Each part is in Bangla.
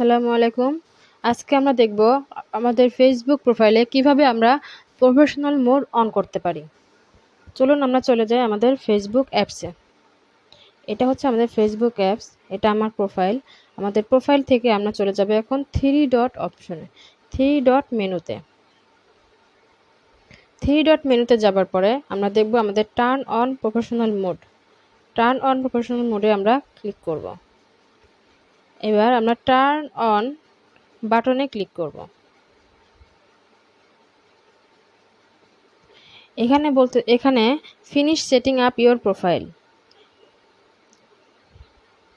আসসালামু আলাইকুম। আজকে আমরা দেখব আমাদের ফেসবুক প্রোফাইলে কিভাবে আমরা প্রফেশনাল মোড অন করতে পারি। চলুন আমরা চলে যাই আমাদের ফেসবুক অ্যাপসে। এটা হচ্ছে আমাদের ফেসবুক অ্যাপস, এটা আমার প্রোফাইল। আমাদের প্রোফাইল থেকে আমরা চলে যাব এখন 3 ডট অপশনে, 3 ডট মেনুতে। 3 ডট মেনুতে যাবার পরে আমরা দেখব আমাদের turn on professional mode. Turn on professional মোডে আমরা ক্লিক করব। এবার আমরা টার্ন অন বাটনে ক্লিক করব। এখানে finish setting up your profile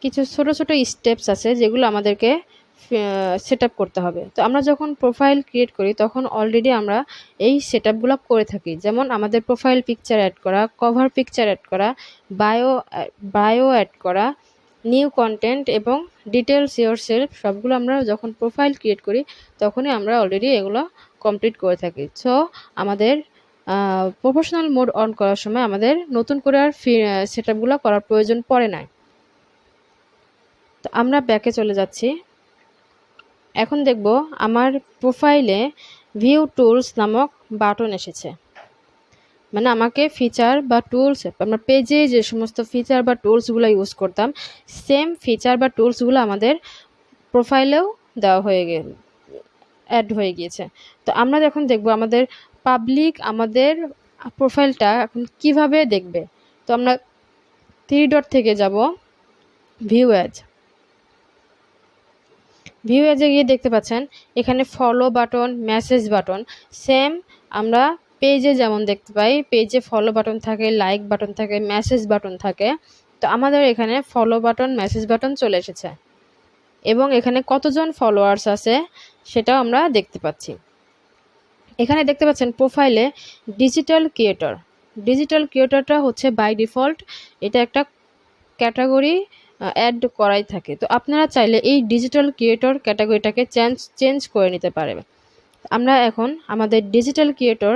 কিছু ছোট ছোট স্টেপস আছে যেগুলো আমাদেরকে সেট আপ করতে হবে। তো আমরা যখন প্রোফাইল ক্রিয়েট করি তখন অলরেডি আমরা এই সেট আপগুলো করে থাকি। যেমন আমাদের প্রোফাইল পিকচার অ্যাড করা, কভার পিকচার অ্যাড করা, বায়ো অ্যাড করা, নিউ কন্টেন্ট এবং ডিটেলস ইওর সেলফ, সবগুলো আমরা যখন প্রোফাইল ক্রিয়েট করি তখনই আমরা অলরেডি এগুলো কমপ্লিট করে থাকি। সো আমাদের প্রফেশনাল মোড অন করার সময় আমাদের নতুন করে আর সেট আপগুলো করার প্রয়োজন পড়ে না। তো আমরা ব্যাকে চলে যাচ্ছি। এখন দেখব আমার প্রোফাইলে ভিউ টুলস নামক বাটন এসেছে। মানে আমাকে ফিচার বা টুলস, আমরা পেজে যে সমস্ত ফিচার বা টুলসগুলো ইউজ করতাম সেম ফিচার বা টুলসগুলো আমাদের প্রোফাইলেও দেওয়া অ্যাড হয়ে গিয়েছে। তো আমরা এখন দেখব আমাদের পাবলিক আমাদের প্রোফাইলটা এখন কিভাবে দেখবে। তো আমরা 3 ডট থেকে যাব ভিউ অ্যাজ। ভিউ অ্যাজে গিয়ে দেখতে পাচ্ছেন এখানে follow button, message button same আমরা পেজে যেমন দেখতে পাই। পেজে ফলো বাটন থাকে, লাইক বাটন থাকে, মেসেজ বাটন থাকে। তো আমাদের এখানে ফলো বাটন, মেসেজ বাটন চলে এসেছে এবং এখানে কতজন ফলোয়ার্স আছে সেটাও আমরা দেখতে পাচ্ছি। এখানে দেখতে পাচ্ছেন প্রোফাইলে ডিজিটাল ক্রিয়েটর। ডিজিটাল ক্রিয়েটরটা হচ্ছে বাই ডিফল্ট এটা একটা ক্যাটাগরি অ্যাড করাই থাকে। তো আপনারা চাইলে এই ডিজিটাল ক্রিয়েটর ক্যাটাগরিটাকে চেঞ্জ করে নিতে পারবেন। আমরা এখন আমাদের ডিজিটাল ক্রিয়েটর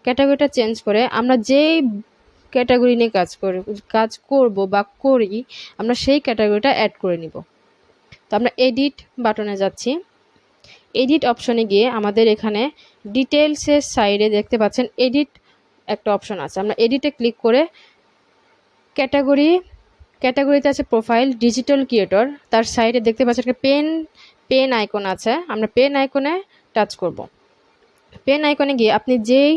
ক্যাটাগরিটা চেঞ্জ করে আমরা যেই ক্যাটাগরি নিয়ে কাজ করব বা করি আমরা সেই ক্যাটাগরিটা অ্যাড করে নিব। তো আমরা এডিট বাটনে যাচ্ছি। এডিট অপশনে গিয়ে আমাদের এখানে ডিটেলসের সাইডে দেখতে পাচ্ছেন এডিট একটা অপশন আছে। আমরা এডিটে ক্লিক করে ক্যাটাগরিতে আছে প্রোফাইল ডিজিটাল ক্রিয়েটর, তার সাইডে দেখতে পাচ্ছেন একটা পেন আইকন আছে। আমরা পেন আইকনে টাচ করব। পেন আইকনে গিয়ে আপনি যেই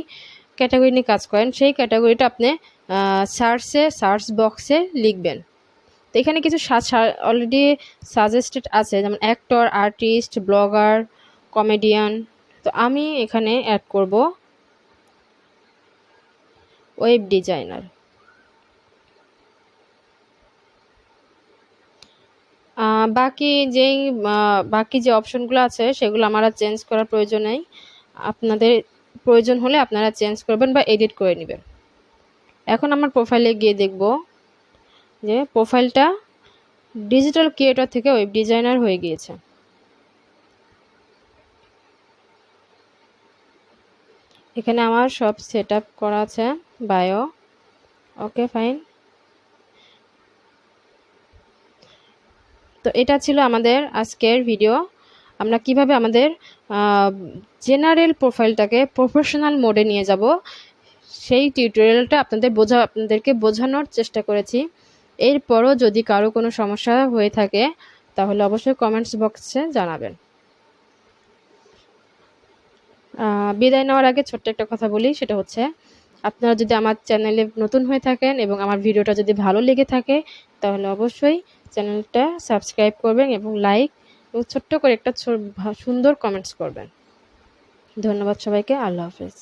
ক্যাটাগরি নিয়ে কাজ করেন সেই ক্যাটাগরিটা আপনি সার্চ বক্সে লিখবেন। তো এখানে কিছু অলরেডি সাজেস্টেড আছে, যেমন অ্যাক্টর, আর্টিস্ট, ব্লগার, কমেডিয়ান। তো আমি এখানে অ্যাড করব ওয়েব ডিজাইনার। বাকি যে অপশনগুলো আছে সেগুলো আমার আর চেঞ্জ করার প্রয়োজন নেই। আপনাদের প্রয়োজন হলে আপনারা চেঞ্জ করবেন বা এডিট করে নেবেন। এখন আমার প্রোফাইলে গিয়ে দেখব যে প্রোফাইলটা ডিজিটাল ক্রিয়েটর থেকে ওয়েব ডিজাইনার হয়ে গিয়েছে। এখানে আমার সব সেট আপ করা আছে, বায়ো, ওকে ফাইন। তো এটা ছিল আমাদের আজকের ভিডিও। আমরা কিভাবে আমাদের জেনারেল প্রোফাইলটাকে প্রফেশনাল মোডে নিয়ে যাব সেই টিউটোরিয়ালটা আপনাদেরকে বোঝানোর চেষ্টা করেছি। এরপরও যদি কারো কোনো সমস্যা হয়ে থাকে তাহলে অবশ্যই কমেন্টস বক্সে জানাবেন। বিদায় নেওয়ার আগে ছোট্ট একটা কথা বলি, সেটা হচ্ছে আপনারা যদি আমার চ্যানেলে নতুন হয়ে থাকেন এবং আমার ভিডিওটা যদি ভালো লেগে থাকে তাহলে অবশ্যই চ্যানেলটা সাবস্ক্রাইব করবেন এবং লাইক এবং ছোট্ট করে একটা সুন্দর কমেন্টস করবেন। ধন্যবাদ সবাইকে। আল্লাহ হাফেজ।